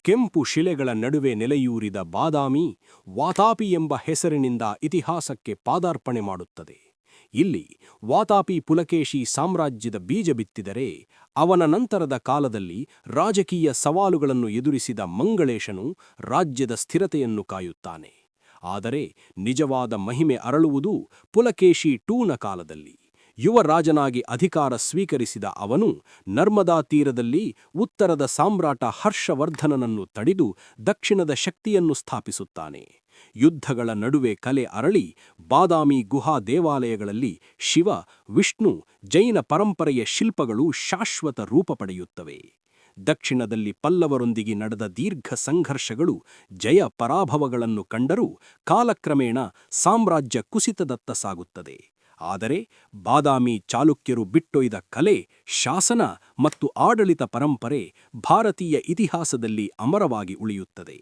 ಕೆಂಪು ಶಿಲೆಗಳ ನಡುವೆ ನೆಲೆಯೂರಿದ ಬಾದಾಮಿ ವಾತಾಪಿ ಎಂಬ ಹೆಸರಿನಿಂದ ಇತಿಹಾಸಕ್ಕೆ ಪಾದಾರ್ಪಣೆ ಮಾಡುತ್ತದೆ. ಇಲ್ಲಿ ವಾತಾಪಿ ಪುಲಕೇಶಿ ಸಾಮ್ರಾಜ್ಯದ ಬೀಜ ಬಿತ್ತಿದರೆ, ಅವನ ನಂತರದ ಕಾಲದಲ್ಲಿ ರಾಜಕೀಯ ಸವಾಲುಗಳನ್ನು ಎದುರಿಸಿದ ಮಂಗಳೇಶನು ರಾಜ್ಯದ ಸ್ಥಿರತೆಯನ್ನು ಕಾಯುತ್ತಾನೆ. ಆದರೆ ನಿಜವಾದ ಮಹಿಮೆ ಅರಳುವುದು ಪುಲಕೇಶಿ ಟೂನ ಕಾಲದಲ್ಲಿ. ಯುವ ರಾಜನಾಗಿ ಅಧಿಕಾರ ಸ್ವೀಕರಿಸಿದ ಅವನು ನರ್ಮದಾ ತೀರದಲ್ಲಿ ಉತ್ತರದ ಸಾಮ್ರಾಟ ಹರ್ಷವರ್ಧನನನ್ನು ತಡೆದು ದಕ್ಷಿಣದ ಶಕ್ತಿಯನ್ನು ಸ್ಥಾಪಿಸುತ್ತಾನೆ. ಯುದ್ಧಗಳ ನಡುವೆ ಕಲೆ ಅರಳಿ ಬಾದಾಮಿ ಗುಹಾ ದೇವಾಲಯಗಳಲ್ಲಿ ಶಿವ, ವಿಷ್ಣು, ಜೈನ ಪರಂಪರೆಯ ಶಿಲ್ಪಗಳು ಶಾಶ್ವತ ರೂಪ ಪಡೆಯುತ್ತವೆ. ದಕ್ಷಿಣದಲ್ಲಿ ಪಲ್ಲವರೊಂದಿಗೆ ನಡೆದ ದೀರ್ಘ ಸಂಘರ್ಷಗಳು ಜಯ ಪರಾಭವಗಳನ್ನು ಕಂಡರೂ ಕಾಲಕ್ರಮೇಣ ಸಾಮ್ರಾಜ್ಯ ಕುಸಿತದತ್ತ ಸಾಗುತ್ತದೆ. ಆದರೆ ಬಾದಾಮಿ ಚಾಲುಕ್ಯರು ಬಿಟ್ಟೊಯ್ದ ಕಲೆ, ಶಾಸನ ಮತ್ತು ಆಡಳಿತ ಪರಂಪರೆ ಭಾರತೀಯ ಇತಿಹಾಸದಲ್ಲಿ ಅಮರವಾಗಿ ಉಳಿಯುತ್ತದೆ.